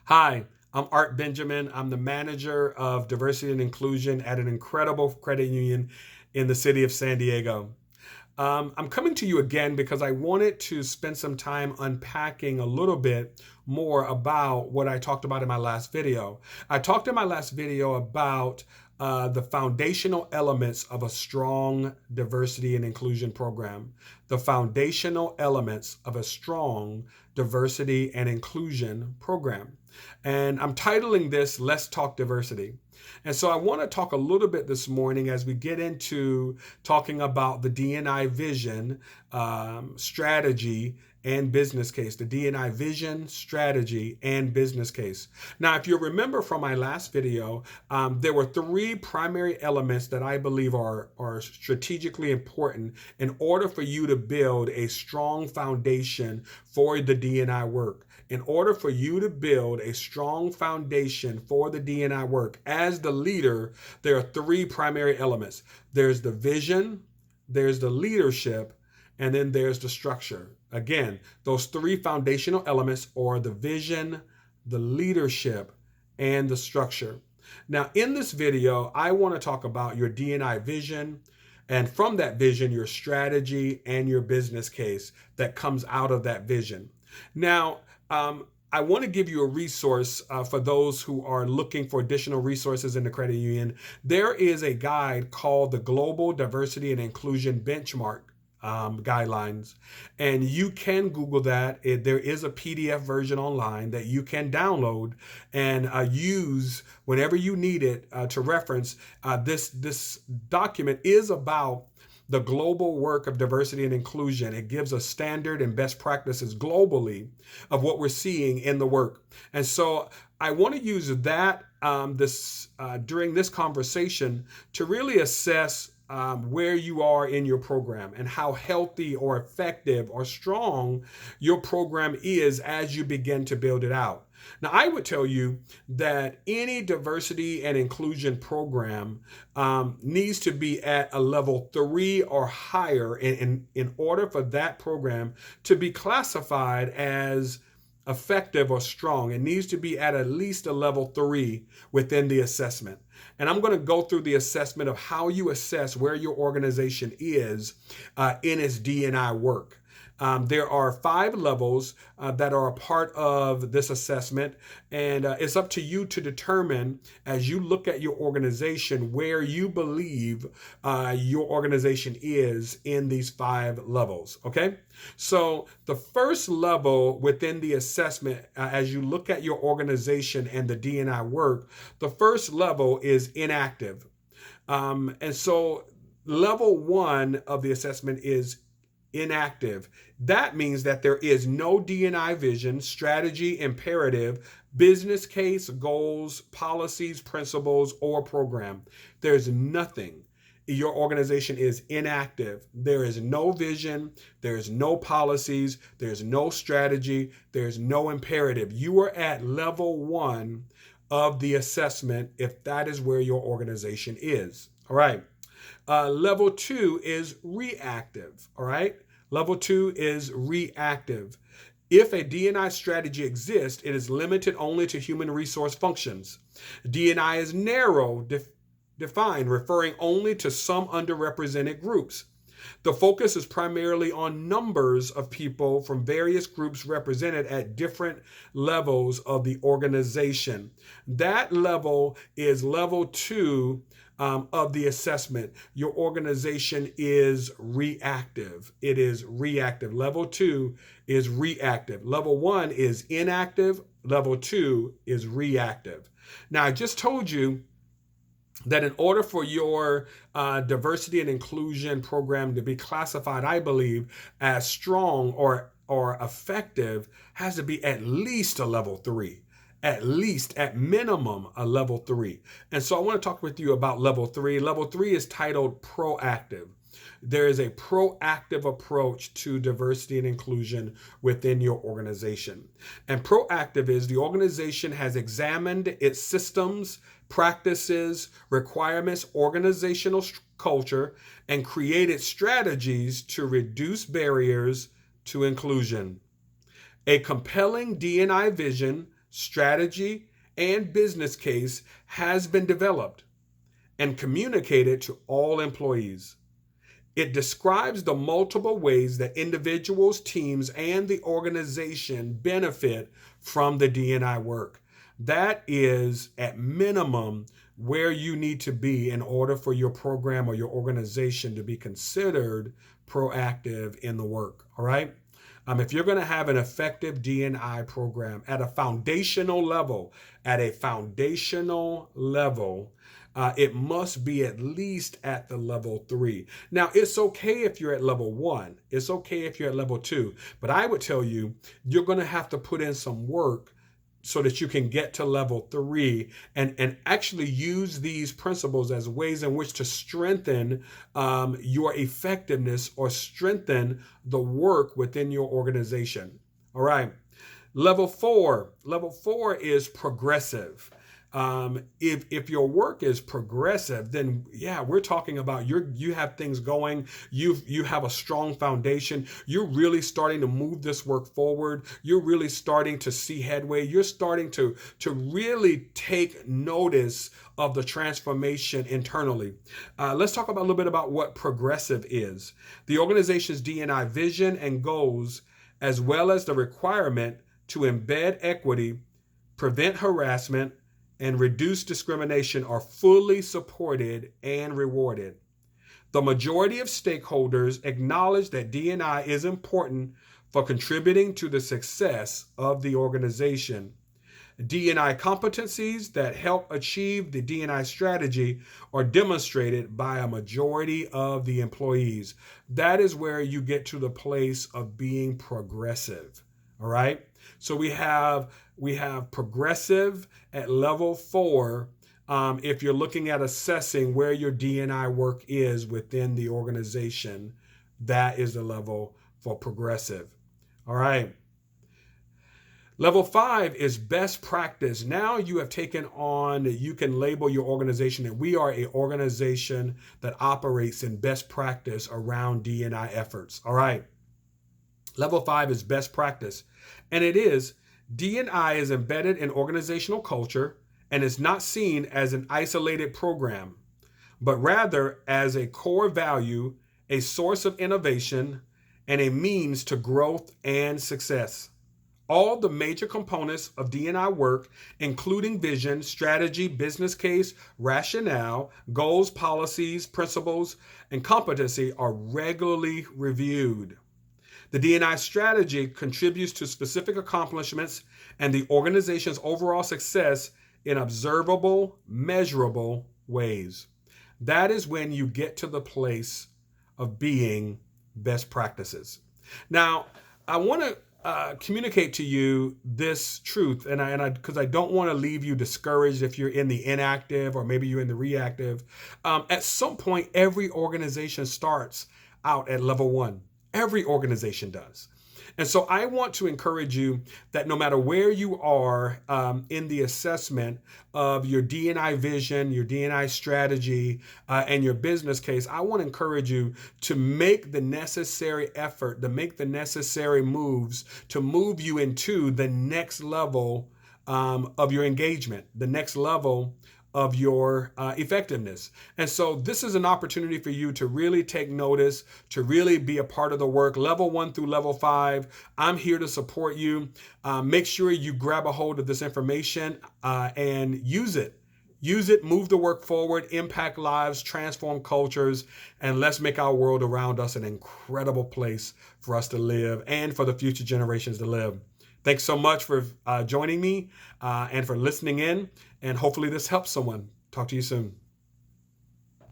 Hi, I'm Art Benjamin. I'm the manager of diversity and inclusion at an incredible credit union in the city of San Diego. I'm coming to you again because I wanted to spend some time unpacking a little bit more about what I talked about in my last video. I talked in my last video about the foundational elements of a strong diversity and inclusion program. The foundational elements of a strong diversity and inclusion program. And I'm titling this Let's Talk Diversity. And so I want to talk a little bit this morning as we get into talking about the DNI vision, strategy, and business case. The DNI vision, strategy, and business case. Now, if you remember from my last video, there were three primary elements that I believe are strategically important in order for you to build a strong foundation for the DNI work. In order for you to build a strong foundation for the DNI work, as the leader, there are three primary elements. There's the vision, there's the leadership, and then there's the structure. Again, those three foundational elements are the vision, the leadership, and the structure. Now, in this video, I want to talk about your DNI vision, and from that vision, your strategy and your business case that comes out of that vision. Now, I want to give you a resource for those who are looking for additional resources in the credit union. There is a guide called the Global Diversity and Inclusion Benchmark guidelines, and you can Google that. There is a PDF version online that you can download and use whenever you need it to reference. This document is about the global work of diversity and inclusion. It gives us standard and best practices globally of what we're seeing in the work. And so I want to use that during this conversation to really assess where you are in your program and how healthy or effective or strong your program is as you begin to build it out. Now, I would tell you that any diversity and inclusion program needs to be at a level 3 or higher in order for that program to be classified as effective or strong. It needs to be at least a level 3 within the assessment. And I'm going to go through the assessment of how you assess where your organization is in its DNI work. There are 5 levels that are a part of this assessment, and it's up to you to determine as you look at your organization where you believe your organization is in these 5 levels, okay? So the first level within the assessment, as you look at your organization and the DNI work, the first level is inactive. And so level 1 of the assessment is inactive. That means that there is no DNI vision, strategy, imperative, business case, goals, policies, principles, or program. There's nothing. Your organization is inactive. There is no vision. There's no policies. There's no strategy. There's no imperative. You are at level 1 of the assessment if that is where your organization is. All right. Level 2 is reactive. All right. Level 2 is reactive. If a DNI strategy exists, it is limited only to human resource functions. DNI is narrow, defined, referring only to some underrepresented groups. The focus is primarily on numbers of people from various groups represented at different levels of the organization. That level is level 2 of the assessment. Your organization is reactive. It is reactive. Level 2 is reactive. Level 1 is inactive. Level 2 is reactive. Now, I just told you that in order for your diversity and inclusion program to be classified, I believe, as strong or effective, has to be at least a level 3. At least, at minimum, a level 3. And so I want to talk with you about level 3. Level 3 is titled proactive. There is a proactive approach to diversity and inclusion within your organization. And proactive is the organization has examined its systems, practices, requirements, organizational culture, and created strategies to reduce barriers to inclusion. A compelling DNI vision, strategy, and business case has been developed and communicated to all employees. It describes the multiple ways that individuals, teams, and the organization benefit from the D&I work. That is, at minimum, where you need to be in order for your program or your organization to be considered proactive in the work. All right. If you're going to have an effective D&I program at a foundational level, it must be at least at the level 3. Now, it's okay if you're at level 1. It's okay if you're at level 2. But I would tell you, you're going to have to put in some work so that you can get to level 3 and actually use these principles as ways in which to strengthen your effectiveness or strengthen the work within your organization. All right. Level 4 is progressive. If your work is progressive, then yeah, we're talking about you have things going. You have a strong foundation. You're really starting to move this work forward. You're really starting to see headway. You're starting to really take notice of the transformation internally. Let's talk about a little bit about what progressive is. The organization's D&I vision and goals, as well as the requirement to embed equity, prevent harassment, and reduce discrimination, are fully supported and rewarded. The majority of stakeholders acknowledge that D&I is important for contributing to the success of the organization. D&I competencies that help achieve the D&I strategy are demonstrated by a majority of the employees. That is where you get to the place of being progressive. All right. So we have progressive at level 4. If you're looking at assessing where your D&I work is within the organization, that is the level for progressive. All right. Level 5 is best practice. Now you have taken on, you can label your organization, and we are an organization that operates in best practice around D&I efforts. All right. Level 5 is best practice. And it is, D&I is embedded in organizational culture and is not seen as an isolated program, but rather as a core value, a source of innovation, and a means to growth and success. All the major components of D&I work, including vision, strategy, business case, rationale, goals, policies, principles, and competency, are regularly reviewed. The D&I strategy contributes to specific accomplishments and the organization's overall success in observable, measurable ways. That is when you get to the place of being best practices. Now, I want to communicate to you this truth, and because I don't want to leave you discouraged if you're in the inactive or maybe you're in the reactive. At some point, every organization starts out at level 1. Every organization does. And so I want to encourage you that no matter where you are in the assessment of your D&I vision, your D&I strategy, and your business case, I want to encourage you to make the necessary effort, to make the necessary moves to move you into the next level of your engagement, the next level of your effectiveness. And so this is an opportunity for you to really take notice, to really be a part of the work. Level 1 through level 5, I'm here to support you. Make sure you grab a hold of this information and use it. Use it, move the work forward, impact lives, transform cultures, and let's make our world around us an incredible place for us to live and for the future generations to live. Thanks so much for joining me and for listening in. And hopefully this helps someone. Talk to you soon.